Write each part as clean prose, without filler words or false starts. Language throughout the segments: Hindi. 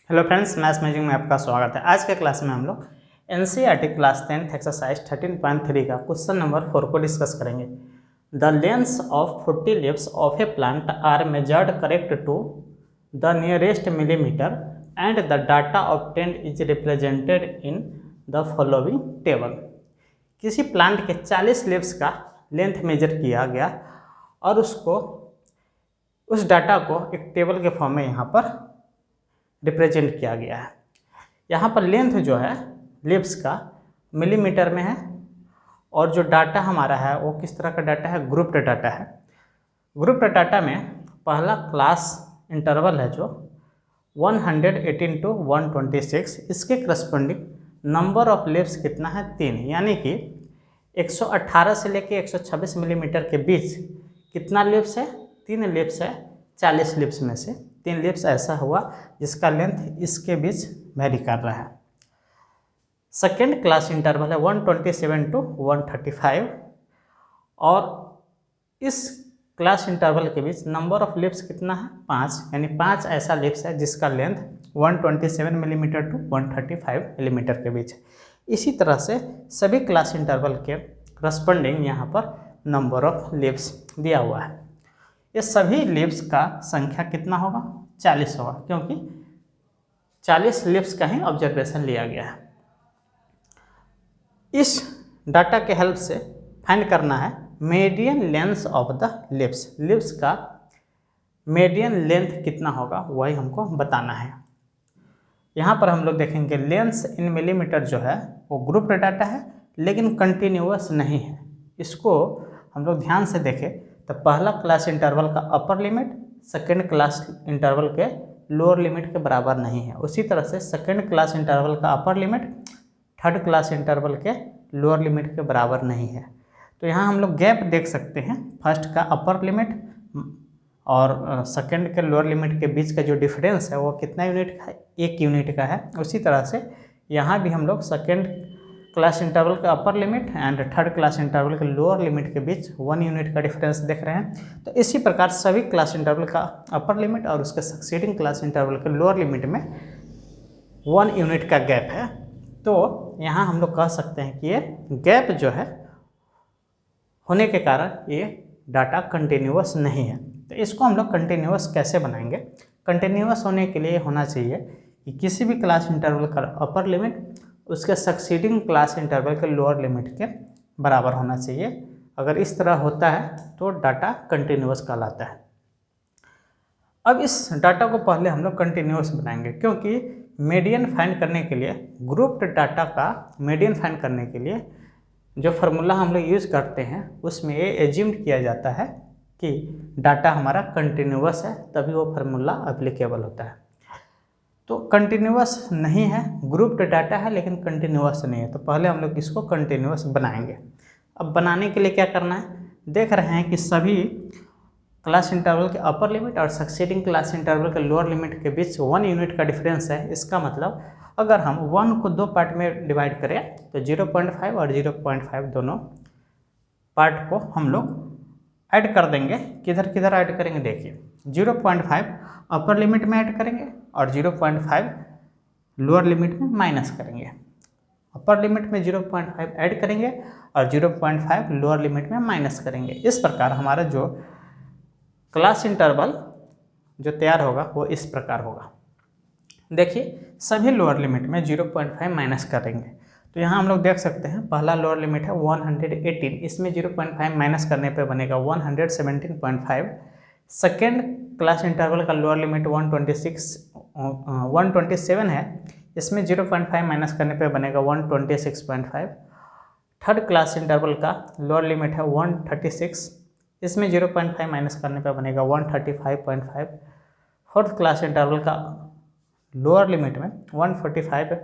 हेलो फ्रेंड्स, मैथ्स मैजिक में आपका स्वागत है। आज के क्लास में हम लोग एनसीईआरटी क्लास 10 एक्सरसाइज 13.3 का क्वेश्चन नंबर 4 को डिस्कस करेंगे। The lengths of 40 leaves of a plant are measured correct to the nearest millimetre and the data obtained is represented in the following table. किसी प्लांट के 40 लीव्स का लेंथ मेजर किया गया और उस डाटा को एक टेबल के फॉर्म में यहाँ पर रिप्रेजेंट किया गया है। यहाँ पर लेंथ जो है लीव्स का मिलीमीटर में है और जो डाटा हमारा है वो किस तरह का डाटा है, ग्रुप्ड डाटा है। ग्रुप्ड डाटा में पहला क्लास इंटरवल है जो 118 to 126, इसके करस्पॉन्डिंग नंबर ऑफ लीव्स कितना है, 3, यानी कि 118 से लेके 126 मिलीमीटर के बीच कितना लीव्स है, 3 लीव्स है। 40 लीव्स में से 3 लीव्स ऐसा हुआ जिसका लेंथ इसके बीच वेरी कर रहा है। सेकेंड क्लास इंटरवल है 127 to 135 और इस क्लास इंटरवल के बीच नंबर ऑफ लीव्स कितना है, 5, यानी 5 ऐसा लीव्स है जिसका लेंथ 127 मिलीमीटर टू 135 मिलीमीटर के बीच है। इसी तरह से सभी क्लास इंटरवल के करस्पॉन्डिंग यहाँ पर नंबर ऑफ लीव्स दिया हुआ है। ये सभी लीव्स का संख्या कितना होगा, 40 होगा, क्योंकि 40 लीव्स का ही ऑब्जर्वेशन लिया गया है। इस डाटा के हेल्प से फाइंड करना है median length of the leaves. Leaves का मीडियन लेंथ कितना होगा वही हमको बताना है। यहाँ पर हम लोग देखेंगे लेंथ इन मिलीमीटर जो है वो ग्रुप डाटा है लेकिन कंटिन्यूअस नहीं है। इसको हम लोग ध्यान से देखें तो पहला क्लास इंटरवल का upper limit second class interval के लोअर लिमिट के बराबर नहीं है। उसी तरह से सेकेंड क्लास इंटरवल का upper limit third class interval के लोअर लिमिट के बराबर नहीं है। तो यहाँ हम लोग गैप देख सकते हैं, फर्स्ट का अपर लिमिट और सेकेंड के लोअर लिमिट के बीच का जो डिफरेंस है वो कितना यूनिट का है, 1 यूनिट का है। उसी तरह से यहाँ भी हम लोग सेकेंड क्लास इंटरवल का upper limit and third class interval के लोअर लिमिट के बीच 1 यूनिट का डिफरेंस देख रहे हैं। तो इसी प्रकार सभी क्लास इंटरवल का अपर लिमिट और उसके सक्सीडिंग क्लास इंटरवल के लोअर लिमिट में 1 यूनिट का गैप है। तो यहाँ हम लोग कह सकते हैं कि ये गैप जो है होने के कारण ये डाटा कंटिन्यूअस नहीं है। तो इसको हम लोग कंटिन्यूअस कैसे बनाएंगे? कंटिन्यूअस होने के लिए होना चाहिए कि किसी भी क्लास इंटरवल का अपर लिमिट उसके सक्सीडिंग क्लास इंटरवल के लोअर लिमिट के बराबर होना चाहिए। अगर इस तरह होता है तो डाटा कंटिन्यूअस कहलाता है। अब इस डाटा को पहले हम लोग कंटिन्यूअस बनाएंगे, क्योंकि मीडियन फाइंड करने के लिए, ग्रुप्ड डाटा का मीडियन फाइंड करने के लिए जो फार्मूला हम लोग यूज़ करते हैं उसमें ये एज्यूम किया जाता है कि डाटा हमारा कंटिन्यूअस है, तभी वो फार्मूला एप्लीकेबल होता है। तो कंटिन्यूअस नहीं है, ग्रुप्ड डाटा है लेकिन कंटिन्यूअस नहीं है। तो पहले हम लोग इसको कंटिन्यूअस बनाएंगे। अब बनाने के लिए क्या करना है, देख रहे हैं कि सभी क्लास इंटरवल के अपर लिमिट और सक्सीडिंग क्लास इंटरवल के लोअर लिमिट के बीच 1 यूनिट का डिफरेंस है। इसका मतलब अगर हम 1 को 2 पार्ट में डिवाइड करें तो 0.5 और 0.5 दोनों पार्ट को हम लोग ऐड कर देंगे। किधर किधर ऐड करेंगे, देखिए 0.5 अपर लिमिट में ऐड करेंगे और 0.5 लोअर लिमिट में माइनस करेंगे। अपर लिमिट में 0.5 ऐड करेंगे और 0.5 लोअर लिमिट में माइनस करेंगे। इस प्रकार हमारा जो क्लास इंटरवल जो तैयार होगा वो इस प्रकार होगा। देखिए सभी लोअर लिमिट में 0.5 माइनस करेंगे तो यहाँ हम लोग देख सकते हैं पहला लोअर लिमिट है 118, इसमें 0.5 माइनस करने पे बनेगा 117.5। सेकेंड क्लास इंटरवल का लोअर लिमिट 127 है, इसमें 0.5 माइनस करने पे बनेगा 126.5। थर्ड क्लास इंटरवल का लोअर लिमिट है 136, इसमें 0.5 माइनस करने पे बनेगा 135.5। फोर्थ क्लास इंटरवल का लोअर लिमिट में 145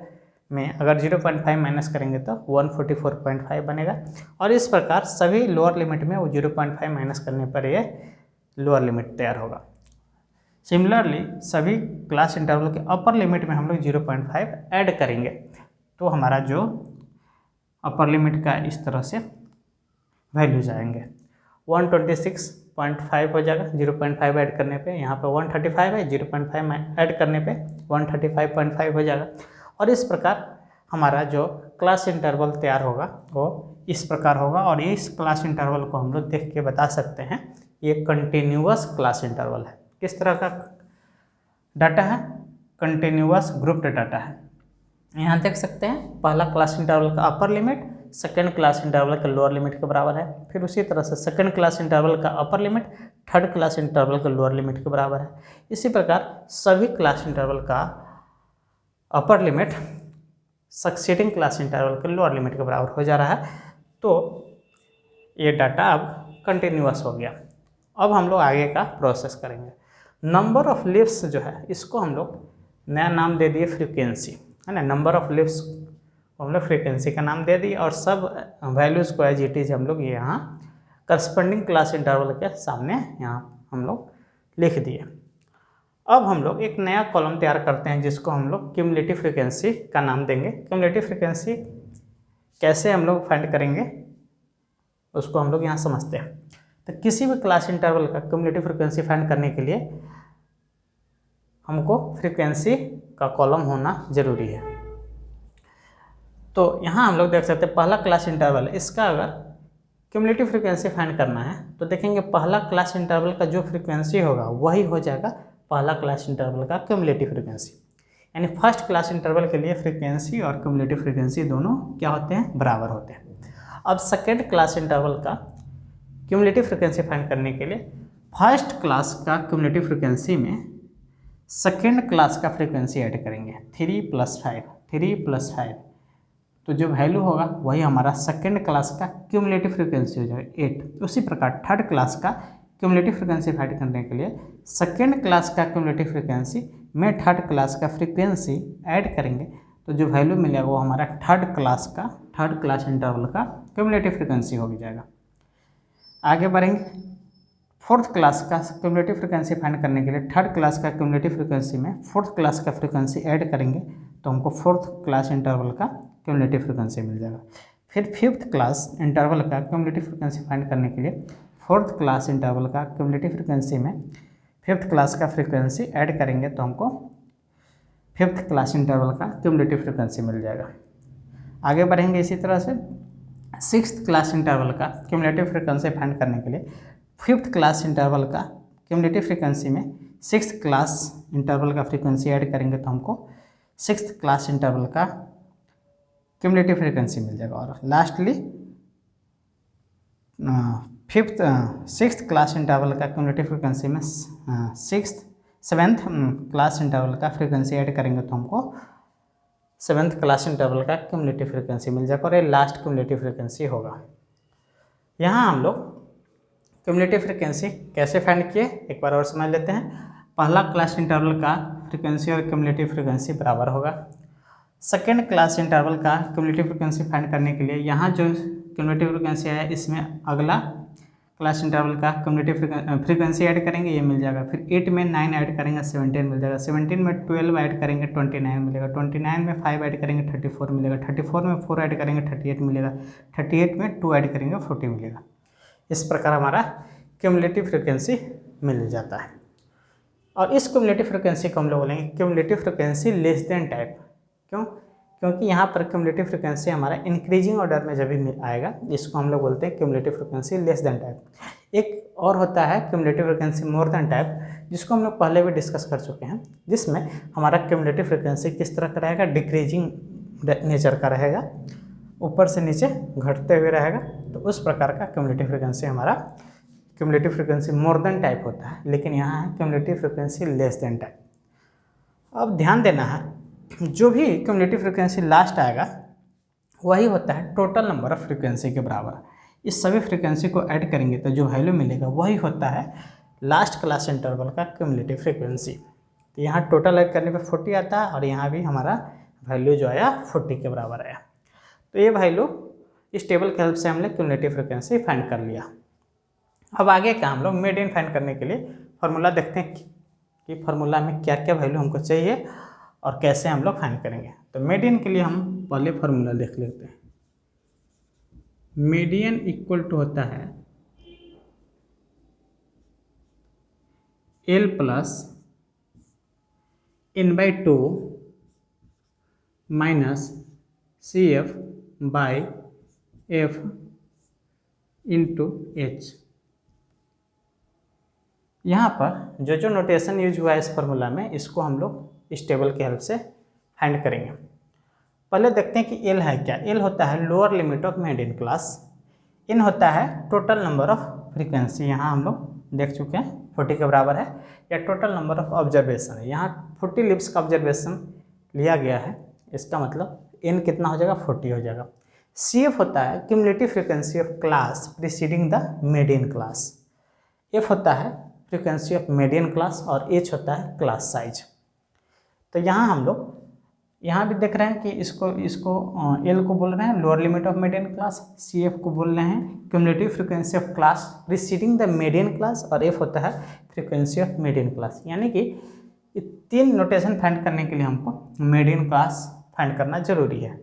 में अगर 0.5 माइनस करेंगे तो 144.5 बनेगा। और इस प्रकार सभी लोअर लिमिट में वो 0.5 माइनस करने पर ये लोअर लिमिट तैयार होगा। सिमिलरली सभी क्लास इंटरवल के अपर लिमिट में हम लोग 0.5 ऐड करेंगे तो हमारा जो अपर लिमिट का इस तरह से वैल्यूज आएंगे। 126 0.5 हो जाएगा, 0.5 ऐड करने पे यहाँ पे 135 है, 0.5 ऐड करने पे 135.5 हो जाएगा। और इस प्रकार हमारा जो क्लास इंटरवल तैयार होगा वो इस प्रकार होगा। और इस क्लास इंटरवल को हम लोग देख के बता सकते हैं ये कंटिन्यूअस क्लास इंटरवल है। किस तरह का डाटा है? कंटिन्यूअस ग्रुप्ड डाटा है। यहाँ देख सकते हैं पहला क्लास इंटरवल का upper limit second class interval का लोअर लिमिट के बराबर है। फिर उसी तरह से सेकेंड क्लास इंटरवल का upper limit third class interval का लोअर लिमिट के बराबर है। इसी प्रकार सभी क्लास इंटरवल का upper limit succeeding class interval के लोअर लिमिट के बराबर हो जा रहा है। तो ये डाटा अब कंटिन्यूअस हो गया। अब हम लोग आगे का प्रोसेस करेंगे। नंबर ऑफ लीव्स जो है इसको हम लोग नया नाम दे दिए फ्रीक्वेंसी, है ना। नंबर ऑफ लीव्स को हम लोग फ्रीक्वेंसी का नाम दे दिए और सब वैल्यूज़ को एज इट इज हम लोग यहाँ करस्पॉन्डिंग क्लास इंटरवल के सामने यहाँ हम लोग लिख दिए। अब हम लोग एक नया कॉलम तैयार करते हैं जिसको हम लोग क्यूमुलेटिव फ्रीक्वेंसी का नाम देंगे। क्यूमुलेटिव फ्रीक्वेंसी कैसे हम लोग फाइंड करेंगे उसको हम लोग यहाँ समझते हैं। तो किसी भी क्लास इंटरवल का क्यूमुलेटिव फ्रीक्वेंसी फाइंड करने के लिए हमको फ्रीक्वेंसी का कॉलम होना जरूरी है। तो यहाँ हम लोग देख सकते हैं पहला क्लास इंटरवल, इसका अगर क्यूमुलेटिव फ्रीक्वेंसी फाइंड करना है तो देखेंगे पहला क्लास इंटरवल का जो फ्रीक्वेंसी होगा वही हो जाएगा पहला क्लास इंटरवल का क्यूमुलेटिव फ्रीक्वेंसी। यानी फर्स्ट क्लास इंटरवल के लिए फ्रीक्वेंसी और क्यूमुलेटिव फ्रीक्वेंसी दोनों क्या होते हैं? बराबर होते हैं। अब सेकेंड क्लास इंटरवल का क्यूमुलेटिव फ्रीक्वेंसी फाइंड करने के लिए फर्स्ट क्लास का क्यूमुलेटिव फ्रीक्वेंसी में सेकेंड क्लास का फ्रीक्वेंसी ऐड करेंगे 3 + 5 तो जो वैल्यू होगा वही हमारा सेकेंड क्लास का क्यूमुलेटिव फ्रीक्वेंसी हो जाएगा 8। उसी प्रकार थर्ड क्लास का क्यूमुलेटिव फ्रीक्वेंसी फाइंड करने के लिए सेकेंड क्लास का क्यूमुलेटिव फ्रीक्वेंसी में थर्ड क्लास का फ्रीक्वेंसी ऐड करेंगे तो जो वैल्यू मिलेगा वो हमारा थर्ड क्लास इंटरवल का क्यूमुलेटिव फ्रीक्वेंसी हो जाएगा। आगे बढ़ेंगे, फोर्थ क्लास का क्यूमुलेटिव फ्रीक्वेंसी फाइंड करने के लिए थर्ड क्लास का क्यूमुलेटिव फ्रीक्वेंसी में फोर्थ क्लास का फ्रीक्वेंसी ऐड करेंगे तो हमको फोर्थ क्लास इंटरवल का क्यूमुलेटिव फ्रीक्वेंसी मिल जाएगा। फिर फिफ्थ क्लास इंटरवल का क्यूमुलेटिव फ्रीक्वेंसी फाइंड करने के लिए फोर्थ क्लास इंटरवल का क्यूमुलेटिव फ्रीक्वेंसी में फिफ्थ क्लास का फ्रीक्वेंसी ऐड करेंगे तो हमको फिफ्थ क्लास इंटरवल का क्यूमुलेटिव फ्रीक्वेंसी मिल जाएगा। आगे बढ़ेंगे इसी तरह से सिक्स्थ क्लास इंटरवल का क्यूमुलेटिव फ्रीक्वेंसी फाइंड करने के लिए फिफ्थ क्लास इंटरवल का क्यूमुलेटिव फ्रीक्वेंसी में सिक्स्थ क्लास इंटरवल का फ्रीक्वेंसी ऐड करेंगे तो हमको सिक्स्थ क्लास इंटरवल का क्यूमुलेटिव फ्रीक्वेंसी मिल जाएगा। और लास्टली सिक्स्थ क्लास इंटरवल का क्यूमुलेटिव फ्रीक्वेंसी में सेवेंथ क्लास इंटरवल का फ्रीक्वेंसी ऐड करेंगे तो हमको सेवेंथ क्लास इंटरवल का क्यूमुलेटिव फ्रीक्वेंसी मिल जाएगा और ये लास्ट क्यूमुलेटिव फ्रीक्वेंसी होगा। यहाँ हम लोग क्यूमुलेटिव फ्रीक्वेंसी कैसे फाइंड किए एक बार और समझ लेते हैं। पहला क्लास इंटरवल का फ्रीक्वेंसी और क्यूमुलेटिव फ्रीक्वेंसी बराबर होगा। सेकेंड क्लास इंटरवल का क्यूमुलेटिव फ्रीक्वेंसी फाइंड करने के लिए यहाँ जो क्यूमुलेटिव फ्रीक्वेंसी है इसमें अगला क्लास इंटरवल का क्यूमुलेटिव फ्रीक्वेंसी ऐड करेंगे, ये मिल जाएगा। फिर 8 में 9 ऐड करेंगे 17 मिल जाएगा। 17 में 12 ऐड करेंगे 29 मिलेगा। 29 में 5 ऐड करेंगे 34 मिलेगा। 34 में 4 ऐड करेंगे 38 मिलेगा। 38 में 2 ऐड करेंगे 40 मिलेगा। इस प्रकार हमारा क्यूमुलेटिव फ्रीक्वेंसी मिल जाता है। और इस क्यूमुलेटिव फ्रीक्वेंसी को हम लोग बोलेंगे cumulative frequency less than type. क्यों? क्योंकि यहाँ पर क्यूमुलेटिव फ्रीक्वेंसी हमारा इंक्रीजिंग ऑर्डर में जब भी आएगा इसको हम लोग बोलते हैं cumulative frequency less than type. एक और होता है cumulative frequency more than type जिसको हम लोग पहले भी डिस्कस कर चुके हैं, जिसमें हमारा क्यूमुलेटिव फ्रीक्वेंसी किस तरह का रहेगा? डिक्रीजिंग नेचर का रहेगा, ऊपर से नीचे घटते हुए रहेगा। तो उस प्रकार का क्यूमुलेटिव फ्रीक्वेंसी हमारा cumulative frequency more than type होता है, लेकिन यहाँ है cumulative frequency less than type. अब ध्यान देना है जो भी क्यूमुलेटिव फ्रीक्वेंसी लास्ट आएगा वही होता है टोटल नंबर ऑफ फ्रीक्वेंसी के बराबर। इस सभी फ्रीक्वेंसी को ऐड करेंगे तो जो वैल्यू मिलेगा वही होता है लास्ट क्लास इंटरवल का क्यूमुलेटिव फ्रीक्वेंसी। तो यहाँ टोटल ऐड करने पे 40 आता है और यहाँ भी हमारा वैल्यू जो आया 40 के बराबर आया। तो ये वैल्यू इस टेबल के हेल्प से हमने क्यूमुलेटिव फ्रीक्वेंसी फाइंड कर लिया। अब आगे का हम लोग मीडियन फाइंड करने के लिए फार्मूला देखते हैं कि फार्मूला में क्या क्या वैल्यू हमको चाहिए और कैसे हम लोग फाइंड करेंगे। तो मीडियन के लिए हम पहले फार्मूला देख लेते हैं। मीडियन इक्वल टू होता है L plus n/2 minus CF by F into H. यहाँ पर जो जो नोटेशन यूज हुआ है इस फॉर्मूला में, इसको हम लोग इस टेबल की हेल्प से फाइंड करेंगे। पहले देखते हैं कि एल है क्या। एल होता है lower limit of median class, N होता है टोटल नंबर ऑफ फ्रीक्वेंसी, यहाँ हम लोग देख चुके हैं 40 के बराबर है, या टोटल नंबर ऑफ ऑब्जर्वेशन है। यहाँ 40 लिप्स का ऑब्जर्वेशन लिया गया है, इसका मतलब एन कितना हो जाएगा, 40 हो जाएगा। CF होता है cumulative frequency of class preceding the median class, F होता है फ्रीक्वेंसी ऑफ मेडियन क्लास, और H होता है क्लास साइज। तो यहाँ हम लोग यहाँ भी देख रहे हैं कि इसको L को बोल रहे हैं lower limit of median class, CF को बोल रहे हैं cumulative frequency of class preceding the median class, और F होता है फ्रीक्वेंसी ऑफ मेडियन क्लास। यानी कि ये तीन नोटेशन फाइंड करने के लिए हमको मेडियन क्लास फाइंड करना जरूरी है।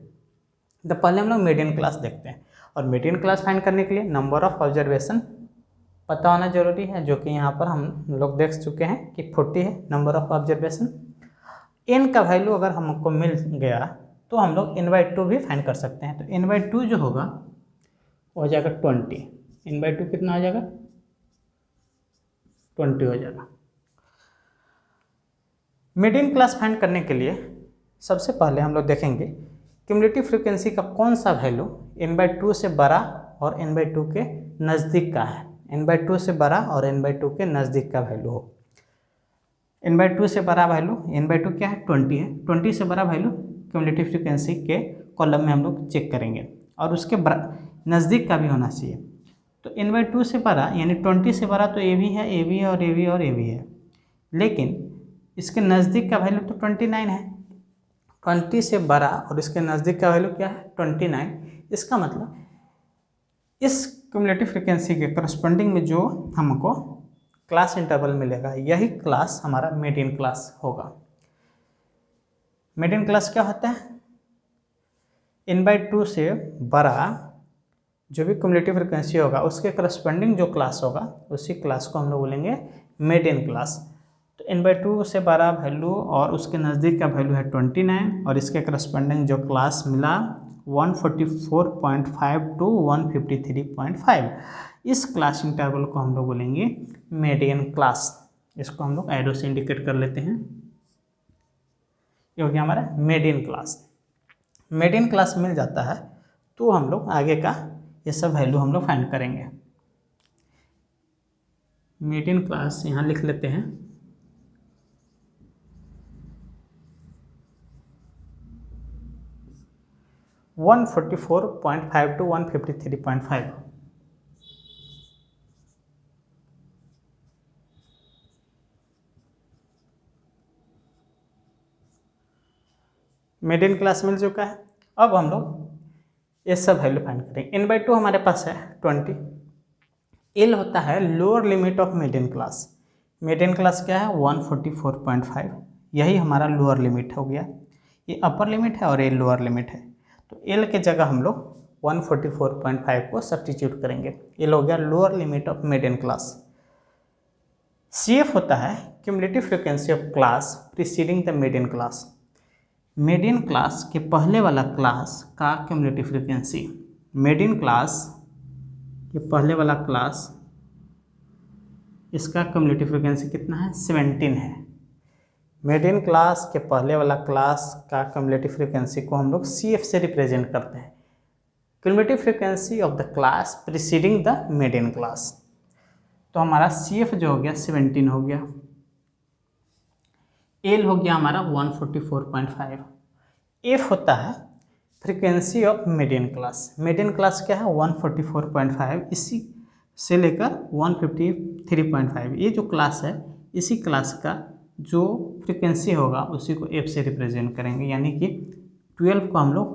तो पहले हम लोग मेडियन क्लास देखते हैं, और मेडियन क्लास फाइंड करने के लिए नंबर ऑफ ऑब्जर्वेशन पता होना जरूरी है, जो कि यहाँ पर हम लोग देख चुके हैं कि 40 है नंबर ऑफ ऑब्जर्वेशन। n का वैल्यू अगर हमको मिल गया तो हम लोग n/2 भी फाइंड कर सकते हैं। तो n/2 जो होगा वो हो जाएगा 20, n/2 कितना हो जाएगा, 20 हो जाएगा। मीडियन क्लास फाइंड करने के लिए सबसे पहले हम लोग देखेंगे क्यूमुलेटिव फ्रीक्वेंसी का कौन सा वैल्यू n/2 से बड़ा और n/2 के नज़दीक का है, n/2 से बड़ा और n/2 के नज़दीक का वैल्यू हो। n/2 से बड़ा वैल्यू, n/2 क्या है, 20 है, 20 से बड़ा वैल्यू क्यूमुलेटिव फ्रीक्वेंसी के कॉलम में हम लोग चेक करेंगे, और उसके नज़दीक का भी होना चाहिए। तो n/2 से बड़ा यानी 20 से बड़ा तो AB है, AB है और AB और AB है, लेकिन इसके नज़दीक का वैल्यू तो 29 है। 20 से बड़ा और इसके नज़दीक का वैल्यू क्या है, 29। इसका मतलब इस क्यूमुलेटिव फ्रीक्वेंसी के करस्पॉन्डिंग में जो हमको क्लास इंटरवल मिलेगा, यही क्लास हमारा मीडियन क्लास होगा। मीडियन क्लास क्या होता है, n/2 से बड़ा जो भी क्यूमुलेटिव फ्रीक्वेंसी होगा उसके करस्पॉन्डिंग जो क्लास होगा उसी क्लास को हम लोग बोलेंगे मीडियन क्लास। तो n/2 से बड़ा वैल्यू और उसके नज़दीक का वैल्यू है 29, और इसके करस्पॉन्डिंग जो क्लास मिला 144.5 टू 153.5, इस क्लास इंटरवल को हम लोग बोलेंगे मीडियन क्लास। इसको हम लोग एरो से इंडिकेट कर लेते हैं, ये हो गया हमारा मीडियन क्लास। मीडियन क्लास मिल जाता है तो हम लोग आगे का ये सब वैल्यू हम लोग फाइंड करेंगे। मीडियन क्लास यहाँ लिख लेते हैं, - 144.5 टू 153.5। मीडियन क्लास मिल चुका है। अब हम लोग ये सब वैल्यू फाइंड करेंगे। n/2 हमारे पास है 20। एल होता है lower limit of median class. Median class क्या है, 144.5, यही हमारा लोअर लिमिट हो गया। ये अपर लिमिट है और ये लोअर लिमिट है, तो एल के जगह हम लोग 144.5 को सब्स्टिट्यूट करेंगे। एल हो गया lower limit of median class. CF होता है cumulative frequency of class preceding the median class. Median class के पहले वाला क्लास का क्यूमुलेटिव फ्रीक्वेंसी, मीडियन क्लास के पहले वाला क्लास इसका क्यूमुलेटिव फ्रीक्वेंसी कितना है, 17 है। मीडियन क्लास के पहले वाला क्लास का क्यूमुलेटिव फ्रीक्वेंसी को हम लोग CF से रिप्रेजेंट करते हैं, cumulative frequency of the class preceding the median class. तो हमारा CF जो हो गया 17 हो गया। एल हो गया हमारा 144.5। F होता है frequency of median class. Median class क्या है, 144.5, इसी से लेकर 153.5, ये जो क्लास है इसी क्लास का जो फ्रीक्वेंसी होगा उसी को F से रिप्रेजेंट करेंगे, यानी कि 12 को हम लोग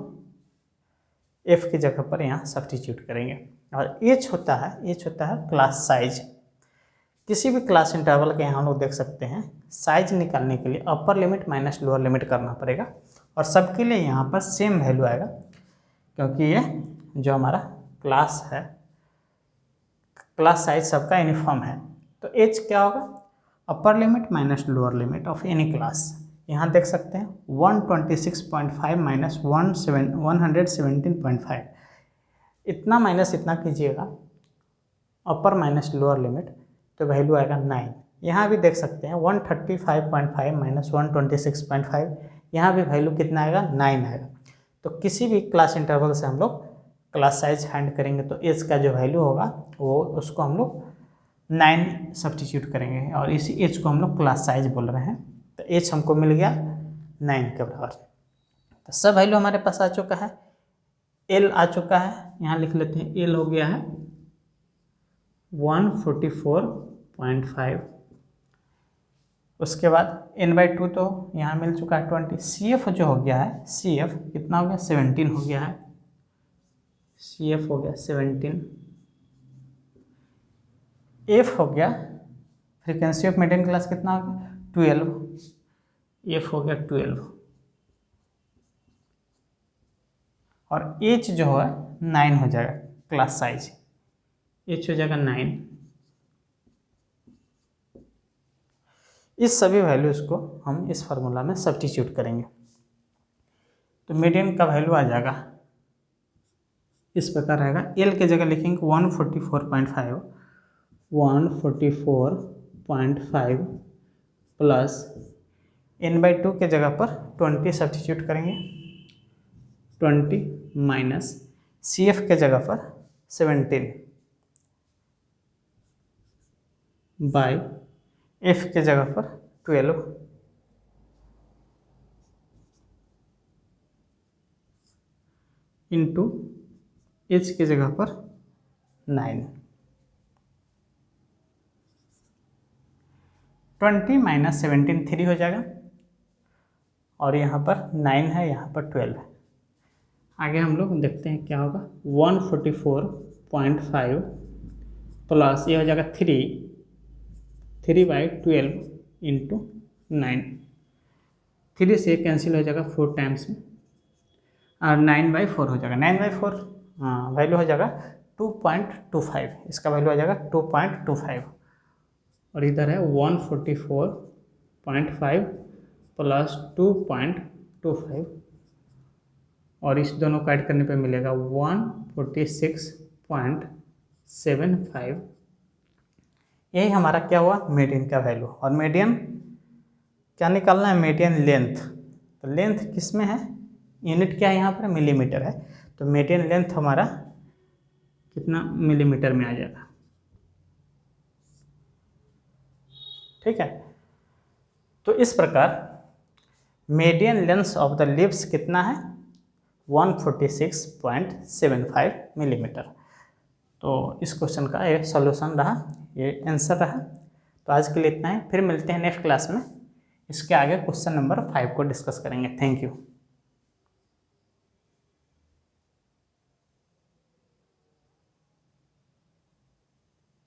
F की जगह पर यहाँ सब्स्टिट्यूट करेंगे। और H होता है क्लास साइज। किसी भी क्लास इंटरवल के यहाँ हम लोग देख सकते हैं, साइज निकालने के लिए upper limit minus lower limit करना पड़ेगा, और सबके लिए यहाँ पर सेम वैल्यू आएगा, क्योंकि ये जो हमारा क्लास है, क्लास साइज सबका यूनिफॉर्म है। तो H क्या होगा, upper limit minus lower limit of any class. यहाँ देख सकते हैं 126.5 माइनस 117.5, इतना माइनस इतना कीजिएगा अपर माइनस लोअर लिमिट, तो वैल्यू आएगा 9। यहाँ भी देख सकते हैं 135.5 माइनस 126.5, यहाँ भी वैल्यू कितना आएगा 9 आएगा। तो किसी भी क्लास इंटरवल से हम लोग क्लास साइज फाइंड करेंगे तो एज का जो वैल्यू होगा वो उसको हम लोग 9 सब्स्टिट्यूट करेंगे, और इसी एज को हम लोग क्लास साइज बोल रहे हैं। तो एज हमको मिल गया 9 के बराबर। तो सब वैल्यू हमारे पास आ चुका है। एल आ चुका है, यहाँ लिख लेते हैं एल हो गया है 144.5। उसके बाद n/2 तो यहाँ मिल चुका है 20। CF जो हो गया है, CF कितना हो गया 17 हो गया है, CF हो गया 17। F हो गया फ्रीक्वेंसी ऑफ मीडियन क्लास कितना हो गया 12, F हो गया 12। और H जो है 9 हो जाएगा क्लास साइज, H हो जाएगा 9। इस सभी वैल्यूज़ को हम इस फार्मूला में सब्स्टिट्यूट करेंगे तो मीडियन का वैल्यू आ जाएगा इस प्रकार रहेगा। L के जगह लिखेंगे 144.5, 144.5 प्लस n/2 के जगह पर 20 सब्स्टिट्यूट करेंगे, 20 माइनस CF के जगह पर 17 बाय F के जगह पर 12 इंटू H की जगह पर 9। 20 माइनस 17 3 हो जाएगा, और यहाँ पर 9 है, यहाँ पर 12 है। आगे हम लोग देखते हैं क्या होगा। 144.5 प्लस ये हो जाएगा 3/12 इंटू 9। 3 से कैंसिल हो जाएगा 4 टाइम्स में, और 9/4 हो जाएगा। 9/4 वैल्यू हो जाएगा 2.25, इसका वैल्यू आ जाएगा 2.25। और इधर है 144.5 प्लस 2.25, और इस दोनों को ऐड करने पे मिलेगा 146.75। यही हमारा क्या हुआ मीडियन का वैल्यू। और मीडियन क्या निकालना है, मीडियन लेंथ। तो लेंथ किस में है, यूनिट क्या है यहाँ पर मिलीमीटर है, तो मीडियन लेंथ हमारा कितना मिलीमीटर में आ जाएगा। ठीक है, तो इस प्रकार median length of the lips कितना है 146.75 मिलीमीटर। तो इस क्वेश्चन का ये सॉल्यूशन रहा, ये आंसर रहा। तो आज के लिए इतना ही, फिर मिलते हैं नेक्स्ट क्लास में। इसके आगे क्वेश्चन नंबर 5 को डिस्कस करेंगे। Thank you.